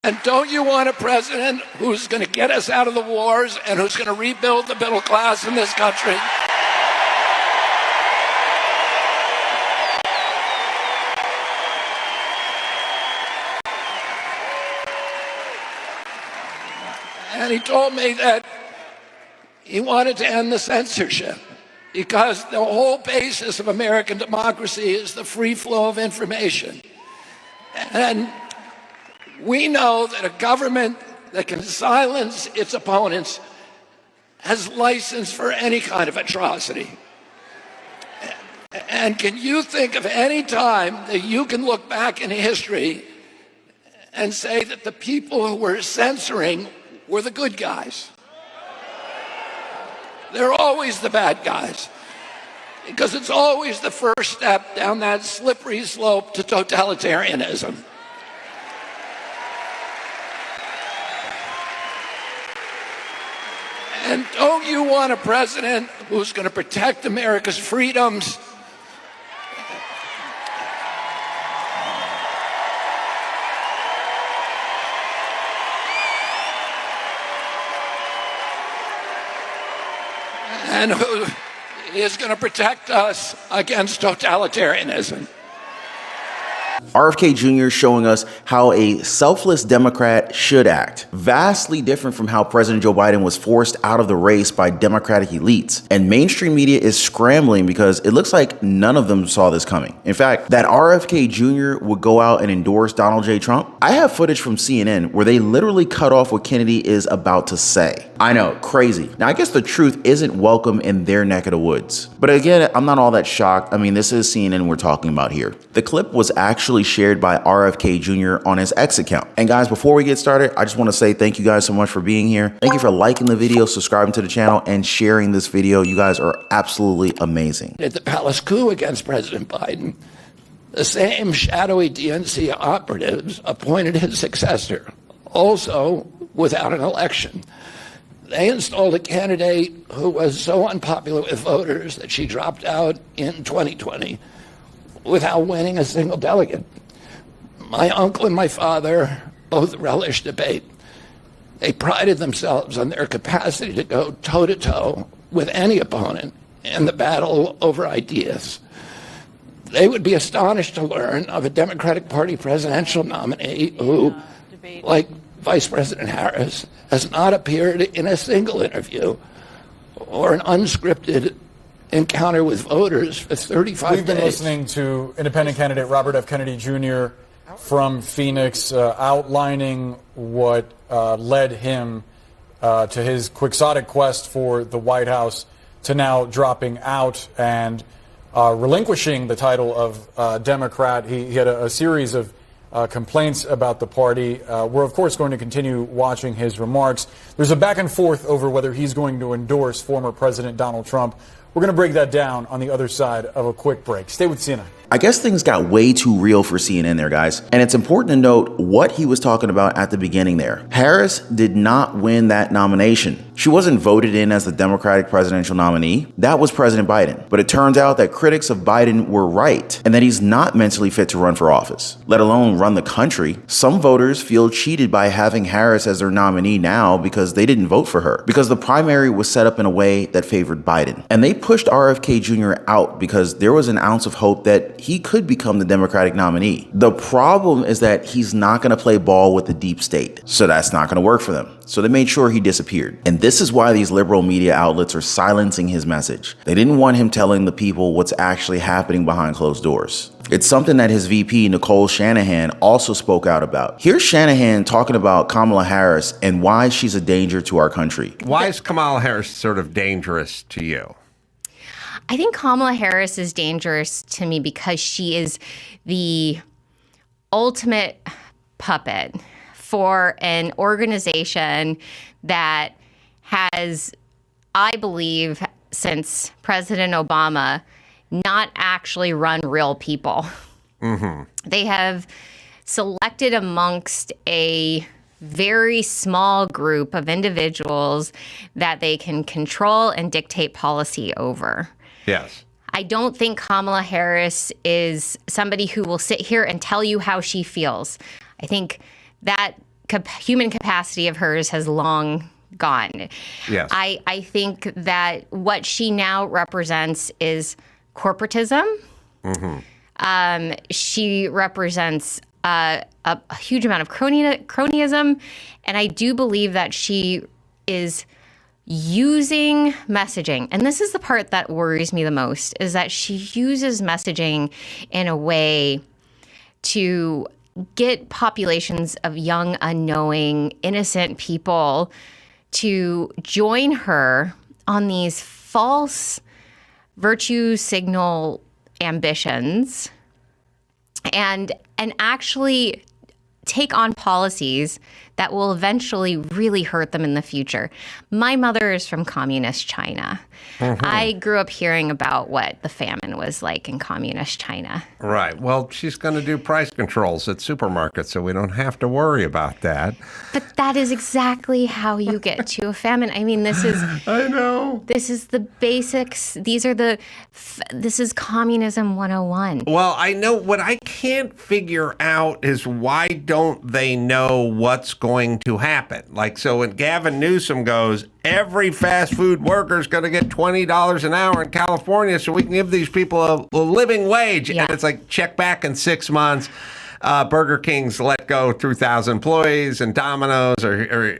And don't you want a president who's going to get us out of the wars and who's going to rebuild the middle class in this country? And he told me that he wanted to end the censorship because the whole basis of American democracy is the free flow of information. And we know that a government that can silence its opponents has license for any kind of atrocity. And can you think of any time that you can look back in history and say that the people who were censoring were the good guys? They're always the bad guys, because it's always the first step down that slippery slope to totalitarianism. And don't you want a president who's going to protect America's freedoms? And who is going to protect us against totalitarianism? RFK Jr. showing us how a selfless Democrat should act. Vastly different from how President Joe Biden was forced out of the race by Democratic elites. And mainstream media is scrambling because it looks like none of them saw this coming. In fact, that RFK Jr. would go out and endorse Donald J. Trump. I have footage from CNN where they literally cut off what Kennedy is about to say. I know, crazy. Now, I guess the truth isn't welcome in their neck of the woods. But again, I'm not all that shocked. I mean, this is CNN we're talking about here. The clip was actually shared by RFK Jr. on his X account. And guys, before we get started, I just want to say thank you guys so much for being here. Thank you for liking the video, subscribing to the channel, and sharing this video. You guys are absolutely amazing. At the palace coup against President Biden, the same shadowy DNC operatives appointed his successor, also without an election. They installed a candidate who was so unpopular with voters that she dropped out in 2020 without winning a single delegate. My uncle and my father both relished debate. They prided themselves on their capacity to go toe-to-toe with any opponent in the battle over ideas. They would be astonished to learn of a Democratic Party presidential nominee who, like Vice President Harris, has not appeared in a single interview or an unscripted encounter with voters for 35 days. We've been listening to independent candidate Robert F. Kennedy Jr. from Phoenix outlining what led him to his quixotic quest for the White House to now dropping out and relinquishing the title of Democrat. He had a series of complaints about the party. We're, of course, going to continue watching his remarks. There's a back and forth over whether he's going to endorse former President Donald Trump. We're going to break that down on the other side of a quick break. Stay with CNN. I guess things got way too real for CNN there, guys. And it's important to note what he was talking about at the beginning there. Harris did not win that nomination. She wasn't voted in as the Democratic presidential nominee. That was President Biden. But it turns out that critics of Biden were right and that he's not mentally fit to run for office, let alone run the country. Some voters feel cheated by having Harris as their nominee now because they didn't vote for her, because the primary was set up in a way that favored Biden. And they pushed RFK Jr. out because there was an ounce of hope that he could become the Democratic nominee. The problem is that he's not going to play ball with the deep state. So that's not going to work for them. So they made sure he disappeared. And this is why these liberal media outlets are silencing his message. They didn't want him telling the people what's actually happening behind closed doors. It's something that his VP, Nicole Shanahan, also spoke out about. Here's Shanahan talking about Kamala Harris and why she's a danger to our country. Why is Kamala Harris sort of dangerous to you? I think Kamala Harris is dangerous to me because she is the ultimate puppet for an organization that has, I believe, since President Obama, not actually run real people. Mm-hmm. They have selected amongst a very small group of individuals that they can control and dictate policy over. Yes. I don't think Kamala Harris is somebody who will sit here and tell you how she feels. I think that human capacity of hers has long gone. Yes. I think that what she now represents is corporatism. She represents a huge amount of cronyism, and I do believe that she is using messaging, and this is the part that worries me the most, is that she uses messaging in a way to get populations of young, unknowing, innocent people to join her on these false virtue signal ambitions and actually take on policies that will eventually really hurt them in the future. My mother is from communist China. I grew up hearing about what the famine was like in communist China. Right. Well, she's going to do price controls at supermarkets, so we don't have to worry about that. But that is exactly how you get to a famine. I mean, this is... I know. This is the basics. This is communism 101. Well, I know what I can't figure out is why don't they know what's going to happen? Like, so when Gavin Newsom goes, every fast food worker is going to get $20 an hour in California so we can give these people a living wage. Yeah. And it's like, check back in 6 months. Burger King's let go 3,000 employees, and Domino's or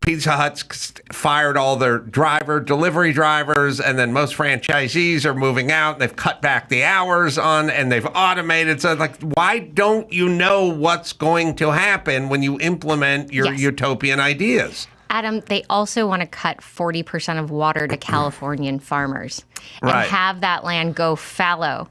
Pizza Hut's fired all their delivery drivers, and then most franchisees are moving out. And they've cut back the hours and they've automated. So, like, why don't you know what's going to happen when you implement your utopian ideas? Adam, they also want to cut 40% of water to Californian farmers and have that land go fallow.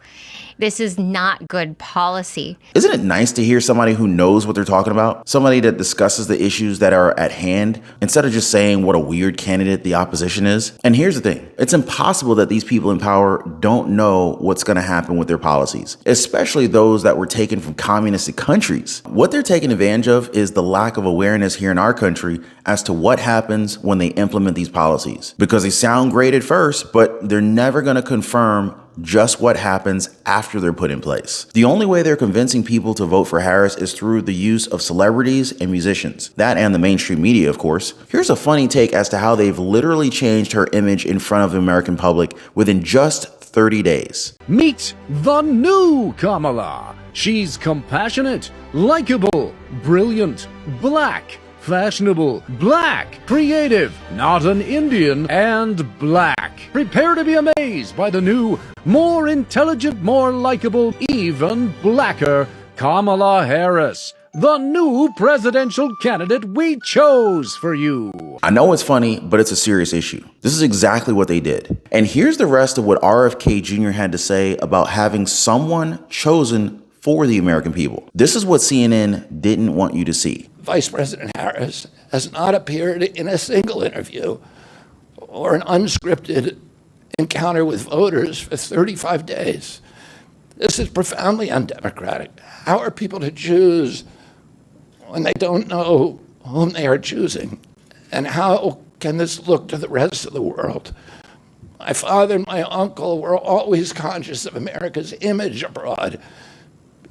This is not good policy. Isn't it nice to hear somebody who knows what they're talking about? Somebody that discusses the issues that are at hand instead of just saying what a weird candidate the opposition is. And here's the thing. It's impossible that these people in power don't know what's going to happen with their policies, especially those that were taken from communistic countries. What they're taking advantage of is the lack of awareness here in our country as to what happens when they implement these policies. Because they sound great at first, but they're never going to confirm just what happens after they're put in place. The only way they're convincing people to vote for Harris is through the use of celebrities and musicians. That and the mainstream media, of course. Here's a funny take as to how they've literally changed her image in front of the American public within just 30 days. Meet the new Kamala. She's compassionate, likable, brilliant, black, fashionable, black, creative, not an Indian, and black. Prepare to be amazed by the new, more intelligent, more likable, even blacker Kamala Harris, the new presidential candidate we chose for you. I know it's funny, but it's a serious issue. This is exactly what they did. And here's the rest of what RFK Jr. had to say about having someone chosen for the American people. This is what CNN didn't want you to see. Vice President Harris has not appeared in a single interview or an unscripted encounter with voters for 35 days. This is profoundly undemocratic. How are people to choose when they don't know whom they are choosing? And how can this look to the rest of the world? My father and my uncle were always conscious of America's image abroad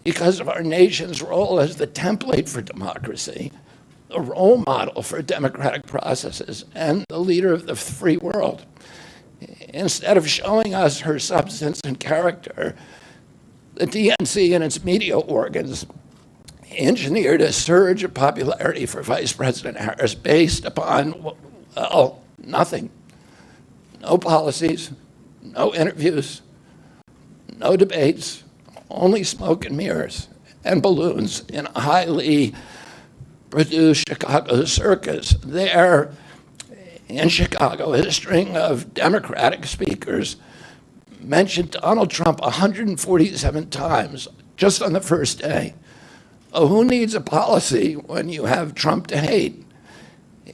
because of our nation's role as the template for democracy, the role model for democratic processes, and the leader of the free world. Instead of showing us her substance and character, the DNC and its media organs engineered a surge of popularity for Vice President Harris based upon, well, nothing. No policies, no interviews, no debates, only smoke and mirrors and balloons in a highly produced Chicago circus. There in Chicago, a string of Democratic speakers mentioned Donald Trump 147 times just on the first day. Oh, who needs a policy when you have Trump to hate?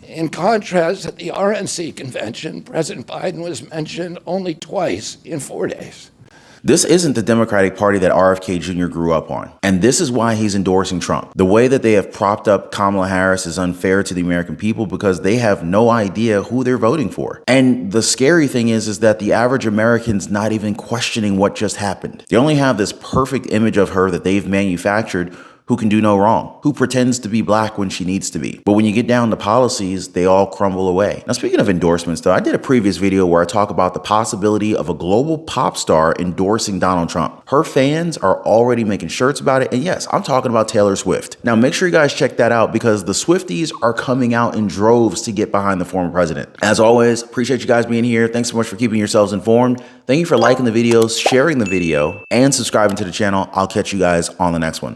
In contrast, at the RNC convention, President Biden was mentioned only twice in 4 days. This isn't the Democratic Party that RFK Jr. grew up on. And this is why he's endorsing Trump. The way that they have propped up Kamala Harris is unfair to the American people because they have no idea who they're voting for. And the scary thing is that the average American's not even questioning what just happened. They only have this perfect image of her that they've manufactured, who can do no wrong, who pretends to be black when she needs to be. But when you get down to policies, they all crumble away. Now, speaking of endorsements, though, I did a previous video where I talk about the possibility of a global pop star endorsing Donald Trump. Her fans are already making shirts about it. And yes, I'm talking about Taylor Swift. Now, make sure you guys check that out because the Swifties are coming out in droves to get behind the former president. As always, appreciate you guys being here. Thanks so much for keeping yourselves informed. Thank you for liking the videos, sharing the video, and subscribing to the channel. I'll catch you guys on the next one.